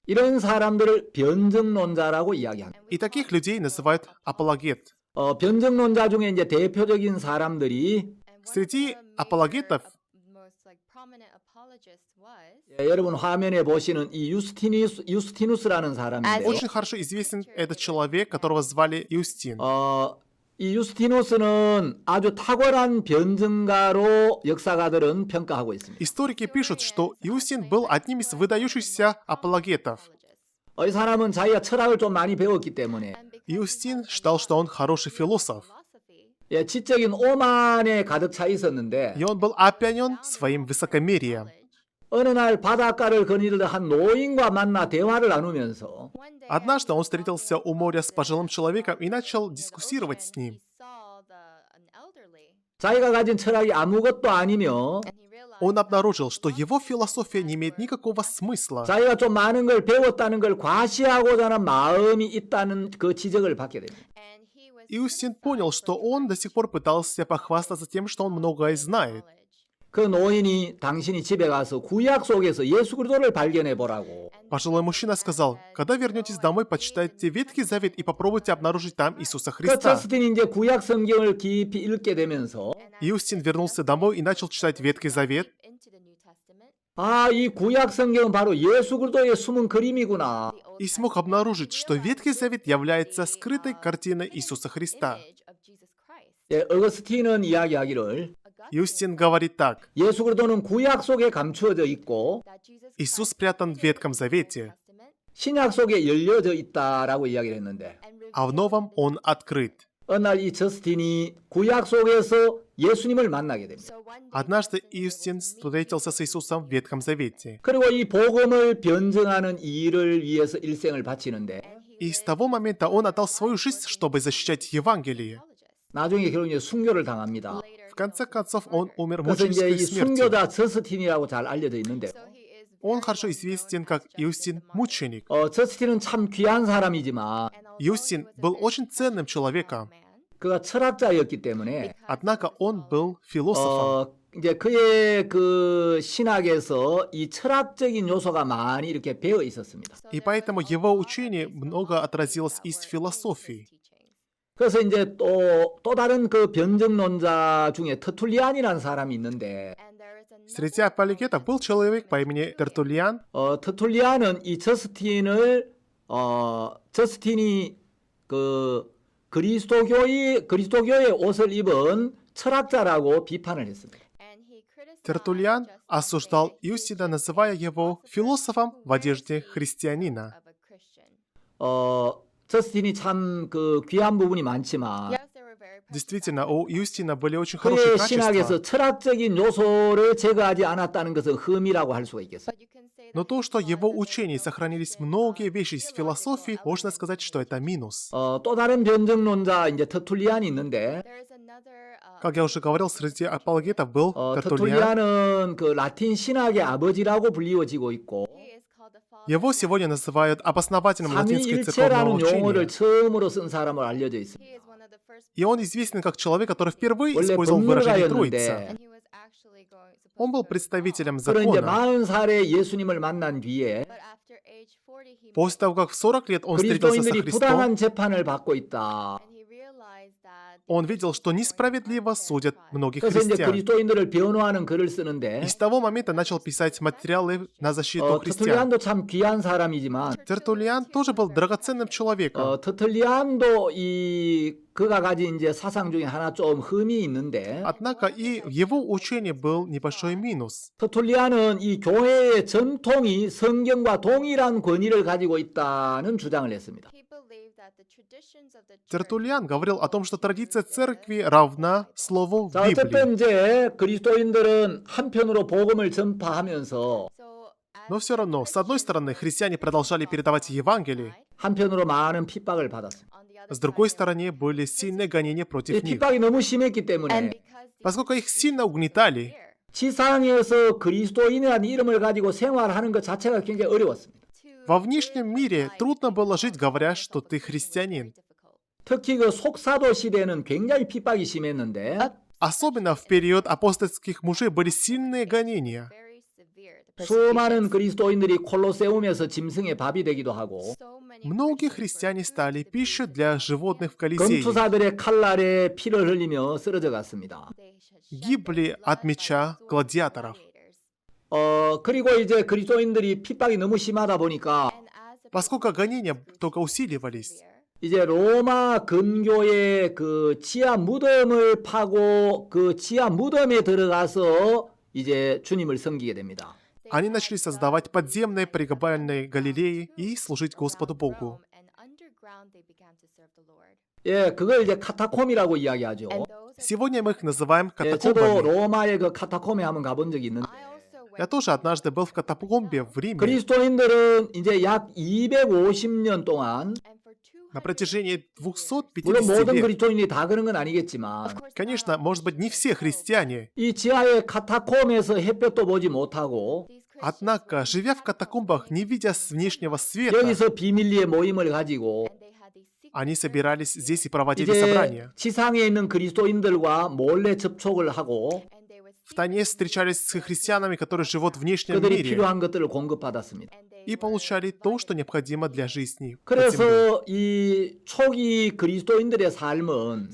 이런 사람들을 변증론자라고 이야기합니다. И таких людей называют апологет. 변증론자 중에 이제 대표적인 사람들이 Среди апологетов 여러분 화면에 보시는 이 유스티누스라는 사람인데요. очень хорошо известен этот человек, которого звали Юстин. 이 유스티누스는 아주 탁월한 변증가로 역사가들은 평가하고 있습니다. Историки пишут, что Юстин был одним из выдающихся апологетов. 이 사람은 자기가 철학을 좀 많이 배웠기 때문에 Юстин считал, что он хороший философ, 지적인 오만에 가득 차 있었는데 и он был опьянен своим высокомерием. 어느 날 바닷가를 거닐던 한 노인과 만나 대화를 나누면서 Однажды он встретился у моря с пожилым человеком и начал дискуссировать с ним. 자기가 가진 철학이 아무것도 아니며 Он обнаружил, что его философия не имеет никакого смысла. 자기가 좀 많은 걸 배웠다는 걸 과시하고자 하는 마음이 있다는 그 지적을 받게 됩니다. Юстин понял, что он до сих пор пытался похвастаться тем, что он многое знает. 그 노인이 당신이 집에 가서 구약 속에서 예수 그리스도를 발견해 보라고. Пожилой мужчина сказал, когда вернетесь домой, почитайте Ветхий Завет и попробуйте обнаружить там Иисуса 그 Христа. 저스틴이 이제 구약 성경을 깊이 읽게 되면서 Юстин вернулся домой и начал читать Ветхий Завет. 아, 이 구약 성경은 바로 예수 그리스도의 숨은 그림이구나. И смог обнаружить, что Ветхий Завет является скрытой картиной Иисуса Христа. 어거스틴은 이야기하기를 Юстин говорит так. 예수 그리스도는 구약 속에 감추어져 있고 Иисус спрятан в Ветхом Завете, 신약 속에 열려져 있다라고 이야기를 했는데 а в Новом Он открыт. 어느 날 이 저스틴이 구약 속에서 예수님을 만나게 됩니다. Однажды Юстин встретился с Иисусом в Ветхом Завете. 그리고 이 복음을 변증하는 일을 위해서 일생을 바치는데 И с того момента он отдал свою жизнь, чтобы защищать Евангелие. 나중에 결국 이제 순교를 당합니다. В конце концов, он умер 그래서 이제 мученической 이 смертью. 순교자 저스틴이라고 잘 알려져 있는데 Он хорошо известен как Юстин мученик. 저스틴은 참 귀한 사람이지만 Юстин был очень ценным человеком, 그가 철학자였기 때문에 однако он был философом. 이제 그의 그 신학에서 이 철학적인 요소가 많이 이렇게 배어 있었습니다. И поэтому его учение много отразилось из философии. 그래서 이제 또 다른 그 변증론자 중에 터툴리안이라는 사람이 있는데 Среди апологетов был человек по имени Тертуллиан. 터툴리안은 이 저스틴이 그 그리스도교의 옷을 입은 철학자라고 비판을 했습니다. Тертуллиан осуждал Юстина, называя его философом в одежде христианина. 저스틴이 참 그 귀한 부분이 많지만 Действительно, у Юстина были очень хорошие 그의 신학에서 качества. 철학적인 요소를 제거하지 않았다는 것은 흠이라고 할 수가 있겠어요. Но то, что в его учении сохранились многие вещи из философии, можно сказать, что это минус. 또 다른 변증론자 이제 터툴리안이 있는데 Как я уже говорил, среди апологетов был Тертуллиан. 터툴리안은 그 라틴 신학의 아버지라고 불리워지고 있고 Его сегодня называют обоснователем латинской церковного 삼위일체라는 용어를 учения. 처음으로 쓴 사람으로 알려져 있습니다. И он известен как человек, который впервые 원래 использовал выражение «троица». 법률가였는데 Он был представителем 그런 이제 закона. 40살에 예수님을 만난 뒤에 После того, как в 40 лет он встретился со 그리스도인들이 Христом, 부당한 재판을 받고 있다. Он видел, что несправедливо судят многих 그래서 이제 христиан. 그리스도인들을 변호하는 글을 쓰는데 И с того момента начал писать материалы на защиту христиан. 터툴리안도 참 귀한 사람이지만 Тертуллиан тоже был драгоценным человеком. 터툴리안도 그가 가진 이제 사상 중에 하나 좀 흠이 있는데 Однако и в его учении был небольшой минус. 터툴리안은 이 교회의 전통이 성경과 동일한 권위를 가지고 있다는 주장을 했습니다. Тертуллиан говорил о том, что традиция церкви равна слову в 자, Библии. 어쨌든 이제 그리스도인들은 한편으로 복음을 전파하면서 Но все равно, с одной стороны, христиане продолжали передавать Евангелие, 한편으로 많은 핍박을 받았습니다. с другой стороны, были сильные гонения 이 против них. 핍박이 너무 심했기 때문에 Поскольку их сильно угнетали, 지상에서 그리스도인이라는 이름을 가지고 생활하는 것 자체가 굉장히 어려웠습니다. во внешнем мире трудно было жить, говоря, что ты христианин. 특히 그 속사도 시대는 굉장히 핍박이 심했는데 Особенно в период апостольских мужей были сильные гонения. 수많은 그리스도인들이 콜로세움에서 짐승의 밥이 되기도 하고 Многие христиане стали пищей для животных в Колизее. 검투사들의 칼날에 피를 흘리며 쓰러져 갔습니다. Гибли от меча гладиаторов. 그리고 이제 그리스도인들이 핍박이 너무 심하다 보니까 Поскольку гонения только усиливались, 이제 로마 근교의 그 지하 무덤을 파고 그 지하 무덤에 들어가서 이제 주님을 섬기게 됩니다. они начали создавать подземные пригобальные Галилеи и служить Господу Богу. 예, 그걸 이제 카타콤이라고 이야기하죠. Сегодня мы их называем 예, 저도 катакомбами. 로마의 그 카타콤에 한번 가본 적이 있는데 Я тоже однажды был в катакомбе в Риме. 그리스도인들은 이제 약 250년 동안 На протяжении 물론 250 모든 лет. 그리스도인이 다 그런 건 아니겠지만 Конечно, может быть, не все христиане. 이 지하의 카타콤에서 햇볕도 보지 못하고 Однако, живя в катакомбах, не видя с внешнего света, 여기서 비밀리에 모임을 가지고 они собирались здесь и проводили 이제 собрания. 지상에 있는 그리스도인들과 몰래 접촉을 하고 В Тане встречались с христианами, которые живут в внешнем 그들이 мире, 필요한 것들을 공급받았습니다. и получали то, что необходимо для жизни под землей. 그래서 이 초기 그리스도인들의 삶은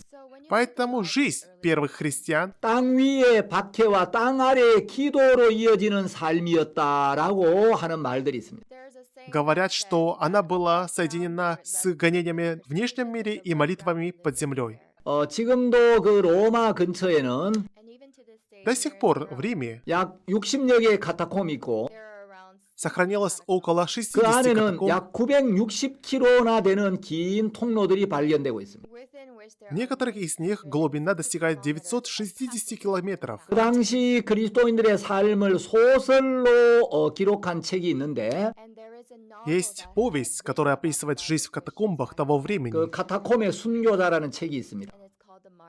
Поэтому жизнь первых христиан 땅 위의 박해와 땅 아래의 기도로 이어지는 삶이었다라고 하는 말들이 있습니다. говорят, что она была соединена с гонениями в внешнем мире и молитвами под землей. 지금도 그 로마 근처에는 До сих пор в Риме 약 60여 개의 카타콤이 있고 сохранилось около 그 60 안에는 катакомб. 약 960km나 되는 긴 통로들이 발견되고 있습니다. В некоторых из них глубина достигает 960 километров. 그 당시 그리스도인들의 삶을 소설로 기록한 책이 있는데 Есть повесть, которая описывает жизнь в катакомбах того 그 времени. 카타콤의 순교자라는 책이 있습니다.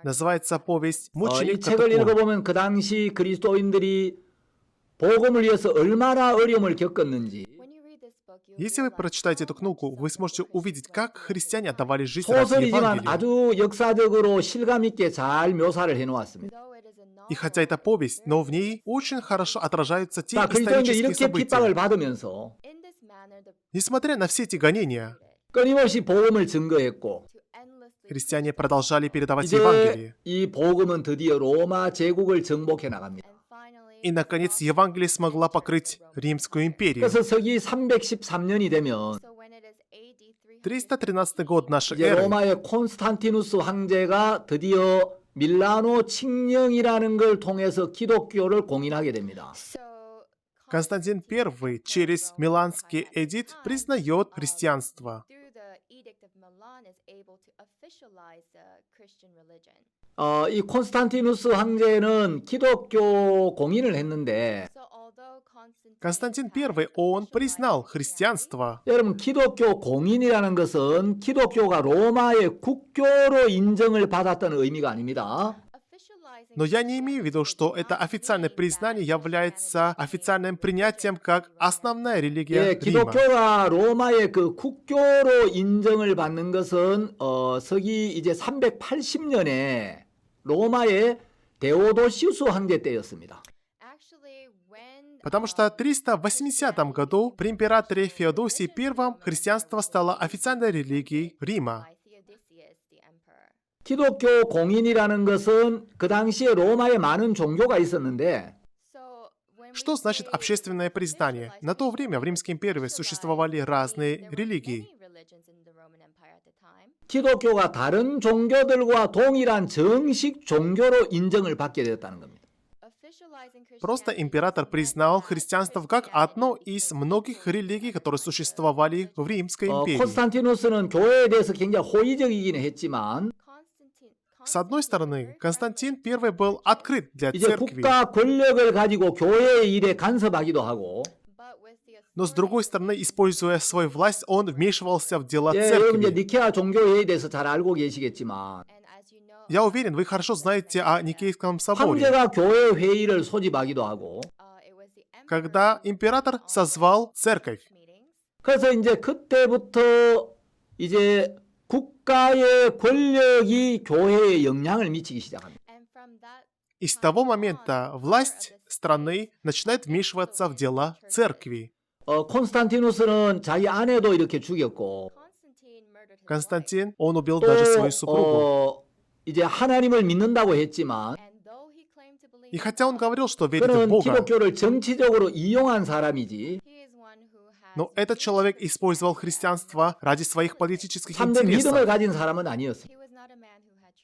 Называется повесть 이 «Мученик 책을 катакомб». 읽어보면 그 당시 그리스도인들이 복음을 위해서 얼마나 어려움을 겪었는지 Если вы прочитаете эту книгу, вы сможете увидеть, как христиане отдавали жизнь ради 소설이지만 Евангелия. 아주 역사적으로 실감 있게 잘 묘사를 해놓았습니다. И хотя это повесть, но в ней очень хорошо отражаются те 자, 그리스도인들이 исторические 이렇게 핍박을 события. 받으면서 Несмотря на все эти гонения, 끊임없이 복음을 증거했고 христиане продолжали передавать 이제 Евангелие. 이 복음은 드디어 로마 제국을 정복해 나갑니다. И, наконец, Евангелие смогла покрыть Римскую империю. 그래서 서기 313년이 되면 313 год нашей 이제 эры 로마의 콘스탄티누스 황제가 드디어 밀라노 칙령이라는 걸 통해서 기독교를 공인하게 됩니다. Константин I через Миланский эдикт признает христианство. 이 콘스탄티누스 황제는 기독교 공인을 했는데 Константин I, он признал христианство. 여러분 기독교 공인이라는 것은 기독교가 로마의 국교로 인정을 받았다는 의미가 아닙니다. Но я не имею в виду, что это официальное признание является официальным принятием как основная религия 예, Рима. 기독교가 로마의 그 국교로 인정을 받는 것은 서기 이제 380년에 로마의 데오도시우스 황제 때였습니다. Потому что в 380 году при императоре Феодосии I христианство стало официальной религией Рима. 기독교 공인이라는 것은 그 당시에 로마에 많은 종교가 있었는데 Что значит общественное признание? На то время в Римской империи существовали разные религии. 기독교가 다른 종교들과 동일한 정식 종교로 인정을 받게 되었다는 겁니다. Просто император признал христианство как одно из многих религий, которые существовали в Римской империи. 콘스탄티누스는 교회에 대해서 굉장히 호의적이긴 했지만 С одной стороны, Константин I был открыт для 이제 церкви, 국가 권력을 가지고 교회의 일에 간섭하기도 하고 но с другой стороны, используя свою власть, он вмешивался в дела 여러분 이제 церкви. 니케아 종교회의에 대해서 잘 알고 계시겠지만 Я уверен, вы хорошо знаете о Никейском соборе, 황제가 교회 회의를 소집하기도 하고 когда император созвал церковь. 그래서 이제 그때부터 이제 국가의 권력이 교회에 영향을 미치기 시작합니다. И с того момента власть страны начинает вмешиваться в дела церкви. 콘스탄티누스는 자기 아내도 이렇게 죽였고 Константин, он убил даже свою супругу. 이제 하나님을 믿는다고 했지만 И хотя он говорил, что верит в 그는 Бога, 기독교를 정치적으로 이용한 사람이지 но этот человек использовал христианство ради своих политических 참된 믿음을 интересов. 가진 사람은 아니었습니다.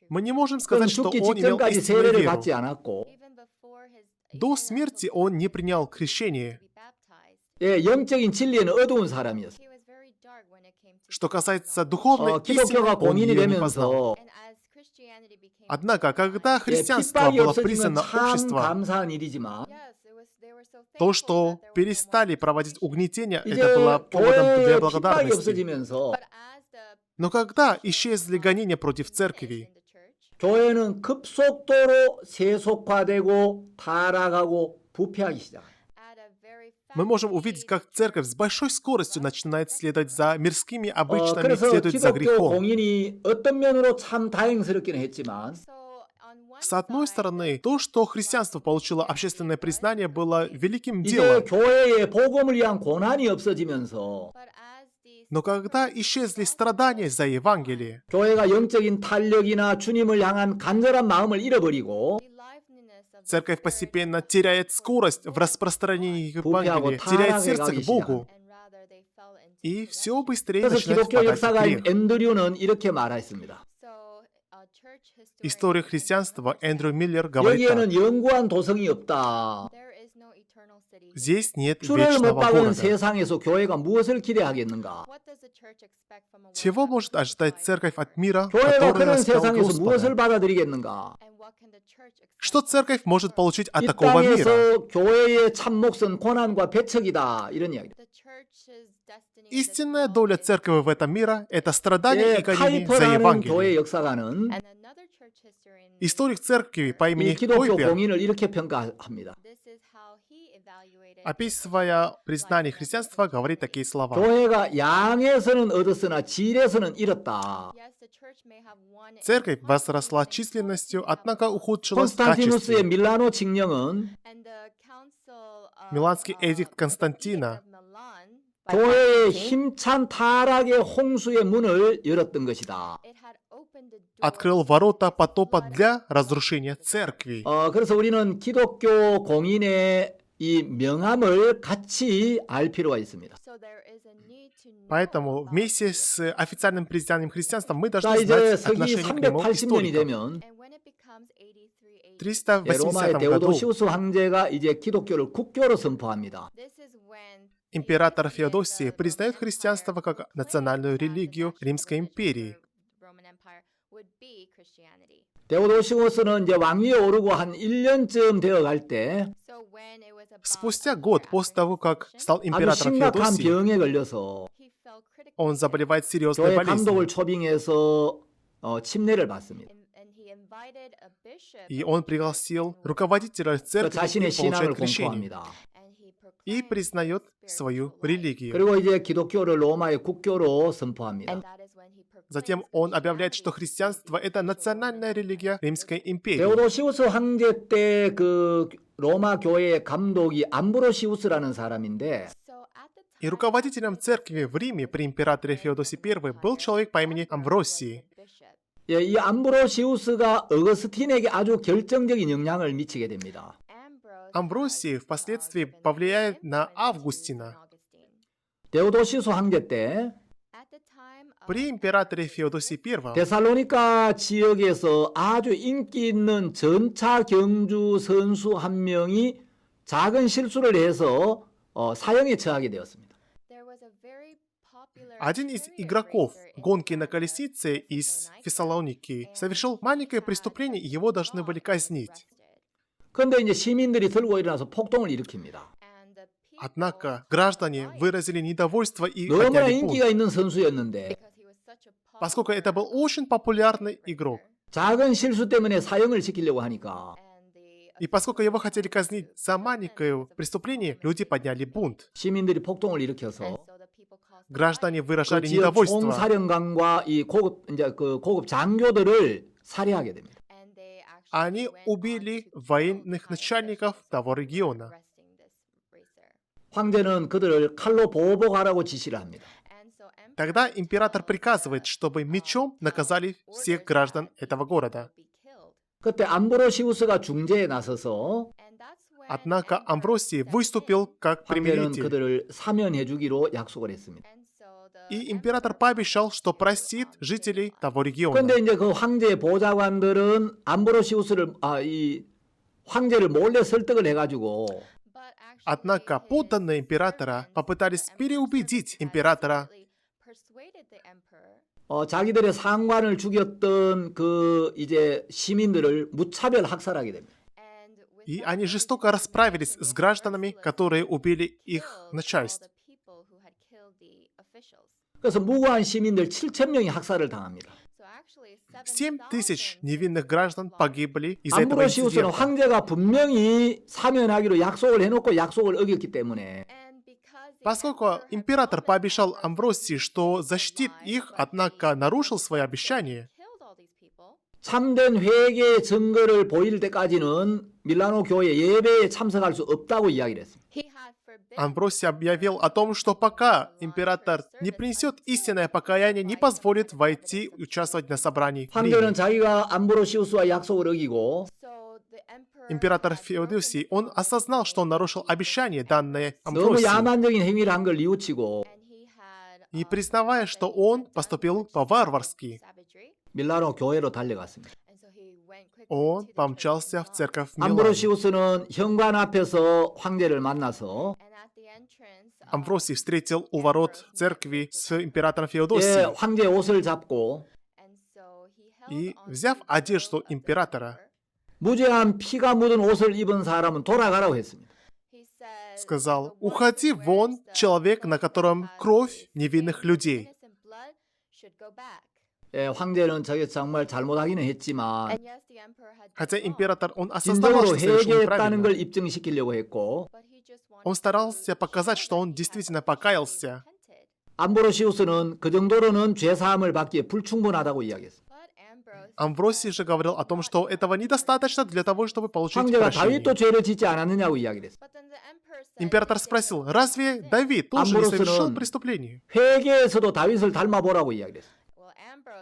Мы не можем 그는 сказать, что 죽기 он имел 직전까지 истинную 세례를 веру. 받지 않았고 До смерти он не принял крещение. 예, 영적인 진리에는 어두운 사람이었어요. Что касается духовной истины, 기독교가 он 공인이 ее не познал. 되면서 Однако, когда христианство 핍박이 было 없어지면 признано 참 обществом, 감사한 일이지만 то, что перестали проводить угнетения, это 이제 было поводом для 교회에 핍박이 благодарности. 없어지면서 Но когда исчезли гонения против церкви, 교회는 급속도로 세속화되고 타락하고 부패하기 시작합니다. мы можем увидеть, как церковь с большой скоростью начинает следовать за мирскими обычаями, 그래서 следует за 기독교 грехом. 공인이 어떤 면으로 참 다행스럽기는 했지만 С одной стороны, то, что христианство получило общественное признание, было великим 이제 делом. 교회에 복음을 위한 고난이 없어지면서 Но когда исчезли страдания за Евангелие, 교회가 영적인 탄력이나 주님을 향한 간절한 마음을 잃어버리고 церковь постепенно теряет скорость в распространении Евангелия, теряет сердце к Богу, и все быстрее 그래서 начинает 기독교 впадать в 역사가인 грех. 앤드류는 이렇게 말했습니다. История христианства Эндрю Миллер говорит так. 여기에는 영구한 도성이 없다. Здесь нет 주를 못 вечного 박은 города. 세상에서 교회가 무엇을 기대하겠는가? Чего может ожидать церковь от мира, 교회가 который 그런 распял 세상에서 무엇을 Господа? 받아들이겠는가? Что церковь может получить от 이 такого мира? 땅에서 교회의 참 몫은 고난과 배척이다. 이런 이야기. Истинная доля церкви в этом мире — это страдания 예, и гонения за 카이퍼라는 교회 Евангелие. 역사가는 Историк церкви по 이 имени 기독교 Койпер, 공인을 이렇게 평가합니다. описывая признание христианства, говорит такие слова. 교회가 양에서는 얻었으나 질에서는 잃었다. Церковь возросла численностью, однако ухудшилась в 콘스탄티누스의 качестве. 밀라노 칙령은 Миланский эдикт Константина 교회의 힘찬 타락의 홍수의 문을 열었던 것이다. открыл ворота потопа для разрушения церкви. 그래서 우리는 기독교 공인의 이 명함을 같이 알 필요가 있습니다. Поэтому вместе с официальным признанием христианства мы 자, должны 이제 знать 서기 отношение к нему 380년이 историков. 되면 В 예, 로마의 380 году 데오도시우스 황제가 이제 기독교를 국교로 선포합니다. император Феодосий признает христианство как национальную религию Римской империи. 데오도시우스는 이제 왕위에 오르고 한 1년쯤 되어갈 때 Спустя год после того, как стал 아주 императором 심각한 Феодосий, 병에 걸려서 он заболевает серьезной 교회 감독을 болезнью. 초빙해서 침례를 받습니다. И он пригласил руководителя 그 церкви 자신의 и 신앙을 получает крещение. 공포합니다. И признает свою религию. 그리고 이제 기독교를 로마의 국교로 선포합니다. Затем он объявляет, что христианство — это национальная религия Римской империи. 데오도시우스 황제 때 그 로마 교회의 감독이 암브로시우스라는 사람인데 И руководителем церкви в Риме при императоре Феодосии I был человек по имени Амвросий. 예, 이 암브로시우스가 어거스틴에게 아주 결정적인 영향을 미치게 됩니다. Амвросий впоследствии повлияет на Августина. 데오도시수 황제 때 При императоре Феодосии I 데살로니가 지역에서 아주 인기 있는 전차 경주 선수 한 명이 작은 실수를 해서 사형에 처하게 되었습니다. один из игроков гонки на колесице из Фессалоники совершил маленькое преступление, и его должны были казнить. 그런데 이제 시민들이 들고 일어나서 폭동을 일으킵니다. Однако граждане выразили недовольство и 너무나 подняли 인기가 бунт. 있는 선수였는데 Поскольку это был очень популярный игрок, 작은 실수 때문에 사형을 시키려고 하니까 и поскольку его хотели казнить за маленькое преступление, люди подняли бунт. 시민들이 폭동을 일으켜서 Граждане 그 выражали 지역 недовольство. 총사령관과 이 고급 장교들을 살해하게 됩니다. Они убили военных начальников того региона. 황제는 그들을 칼로 보복하라고 지시를 합니다. Тогда император приказывает, чтобы мечом наказали всех граждан этого города. 그때 암브로시우스가 중재에 나서서 Однако Амвросий выступил как 황제는 примиритель. 그들을 사면해주기로 약속을 했습니다. И император пообещал, что простит жителей того региона. 그런데 이제 그 황제의 보좌관들은 이 황제를 몰래 설득을 해가지고 Однако подданные императора попытались переубедить императора, 자기들의 상관을 죽였던 그 이제 시민들을 무차별 학살하게 됩니다. и они жестоко расправились с гражданами, которые убили их начальство. 그래서 무고한 시민들 7,000명이 학살을 당합니다. 7000 невинных граждан погибли из-за этого 암브로시우스는 инцидента. 황제가 분명히 사면하기로 약속을 해놓고 약속을 어겼기 때문에 Поскольку император пообещал Амвросии, что защитит их, однако нарушил свои обещания, 참된 회개의 증거를 보일 때까지는 밀라노 교회 예배에 참석할 수 없다고 이야기를 했습니다. Амвросий объявил о том, что пока император не принесет истинное покаяние, не позволит войти и участвовать на собрании. в Риме. 황제는 자기가 암브로시우스와 약속을 어기고 Император Феодосий, он осознал, что он нарушил обещание, данное 너무 Амвросии, 야만적인 행위를 한 걸 뉘우치고 и признавая, что он поступил по-варварски, 밀라노 교회로 달려갔습니다. он помчался в церковь в Милане. 암브로시우스는 현관 앞에서 황제를 만나서 Амвросий встретил у ворот церкви с императором 예, Феодосием, 황제의 옷을 잡고 и, взяв одежду императора, 무죄한 피가 묻은 옷을 입은 사람은 돌아가라고 했습니다. сказал: «Уходи вон, человек, на котором кровь невинных людей». 예, 황제는 저게 정말 잘못하기는 했지만 Хотя император, он осознавал, 진정으로 что совершил 회개했다는 걸 неправильно. 입증시키려고 했고 Он старался показать, что он действительно покаялся. 암브로시우스는 그 정도로는 죄사함을 받기에 불충분하다고 이야기했습니다. Амвросий же говорил о том, что этого недостаточно для того, чтобы получить 황제가 прощение. 다윗도 죄를 짓지 않았느냐고 이야기를 했습니다. Император спросил: разве Давид тоже не совершил Амвроси는 преступление? 회개에서도 다윗을 닮아보라고 이야기를 했습니다.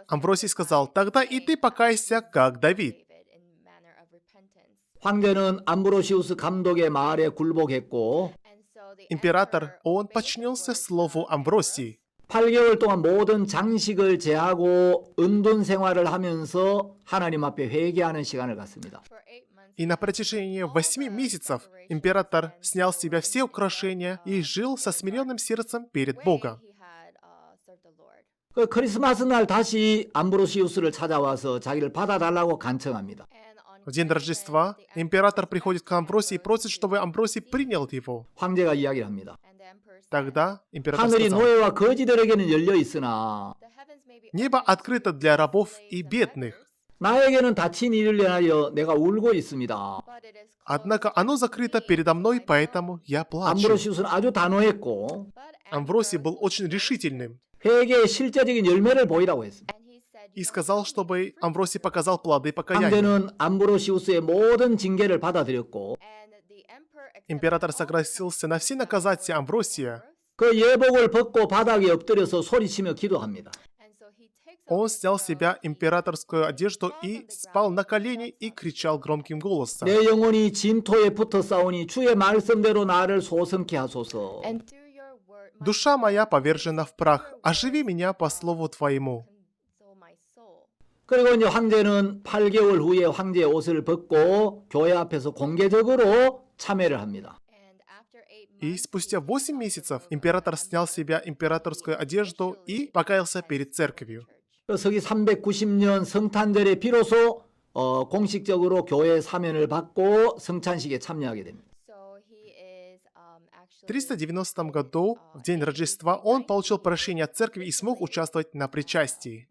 Амвросий сказал: тогда и ты покайся, как Давид. 황제는 암브로시우스 감독의 말에 굴복했고 Император, он подчинился слову Амвросии. 8개월 동안 모든 장식을 제하고 은둔 생활을 하면서 하나님 앞에 회개하는 시간을 갖습니다. И на протяжении 8 месяцев император снял с себя все украшения и жил со смиренным сердцем перед Богом. 그 크리스마스 날 다시 암브로시우스를 찾아와서 자기를 받아달라고 간청합니다. В день Рождества император приходит к Амвросии и просит, чтобы Амвросий принял его. 황제가 이야기를 합니다. Тогда император 하늘이 сказал: 노예와 거지들에게는 열려 있으나 небо открыто для рабов и бедных, 나에게는 닫힌 일을 인하여 내가 울고 있습니다. однако оно закрыто передо мной, поэтому я плачу. 암브로시우스는 아주 단호했고 Амвросий был очень решительным 회개의 실제적인 열매를 보이라고 했습니다. и сказал, чтобы Амвросий показал плоды покаяния. 황제는 암브로시우스의 모든 징계를 받아들였고 Император согласился на все наказания Амвросия, 그 예복을 벗고 바닥에 엎드려서 소리치며 기도합니다. Он снял с себя императорскую одежду и спал на колени и кричал громким голосом. 내 영혼이 진토에 붙어 싸우니 주의 말씀대로 나를 소성케 하소서. Душа моя повержена в прах, оживи меня по слову Твоему. 그리고 이제 황제는 8개월 후에 황제의 옷을 벗고 교회 앞에서 공개적으로 참회를 합니다. И спустя 8 месяцев император снял с себя императорскую одежду и покаялся перед церковью. 서기 390년 성탄절에 비로소 공식적으로 교회 사면을 받고 성찬식에 참여하게 됩니다. В 390 году, в день Рождества, он получил прощение от церкви и смог участвовать на причастии.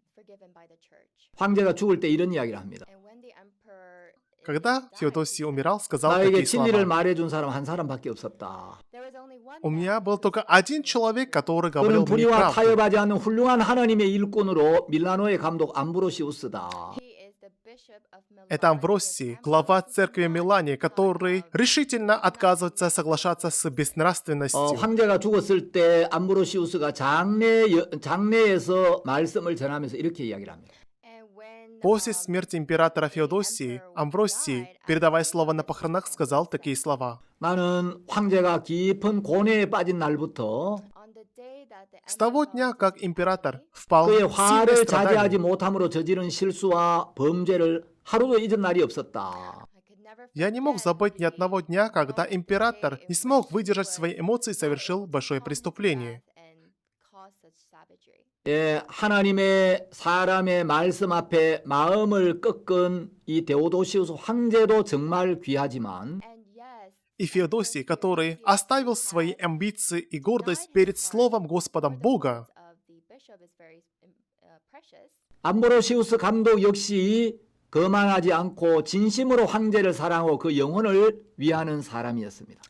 황제가 죽을 때 이런 이야기를 합니다. Когда Феодосий умирал, сказал 나에게 такие 진리를 слова. 말해준 사람 한 사람밖에 없었다. У меня был только один человек, который говорил 그는 мне 불의와 правду. 타협하지 않는 훌륭한 하나님의 일꾼으로 밀라노의 감독 암브로시우스다. Это Амвросий, глава церкви Милане, который решительно отказывается соглашаться с безнравственностью. 황제가 죽었을 때 암브로시우스가 장례에서 말씀을 전하면서 이렇게 이야기를 합니다. После смерти императора Феодосии, Амвросий, передавая слово на похоронах, сказал такие слова. 나는 황제가 깊은 고뇌에 빠진 날부터 С того дня, как император впал 그의 в сильное 화를 자제하지 страдание, 못함으로 저지른 실수와 범죄를 하루도 잊은 날이 없었다. я не мог забыть ни одного дня, когда император не смог выдержать свои эмоции и совершил большое преступление. 예, 하나님의 사람의 말씀 앞에 마음을 꺾은 이 데오도시우스 황제도 정말 귀하지만 И Феодосий, который оставил свои амбиции и гордость перед Словом Господом Бога, 암브로시우스 감독 역시 거만하지 않고 진심으로 황제를 사랑하고 그 영혼을 위하는 사람이었습니다.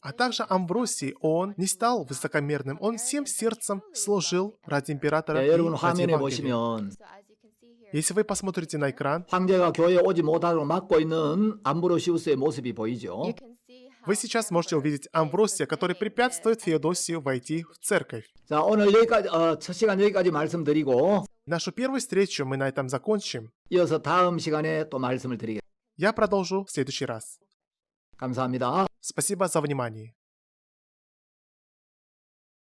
а также Амвросий, он не стал высокомерным, он всем сердцем служил ради императора 예, и 여러분 ради 화면에 Евангелия. 보시면 Если вы посмотрите на экран, 황제가 교회에 오지 못하도록 막고 있는 암브로시우스의 모습이 보이죠. вы сейчас можете увидеть Амвросия, который препятствует Феодосию войти в церковь. 자, 오늘 여기까지 첫 시간 여기까지 말씀드리고 Нашу первую встречу мы на этом закончим. 이어서 다음 시간에 또 말씀을 드리겠습니다. Я продолжу в следующий раз. 감사합니다. Спасибо за внимание.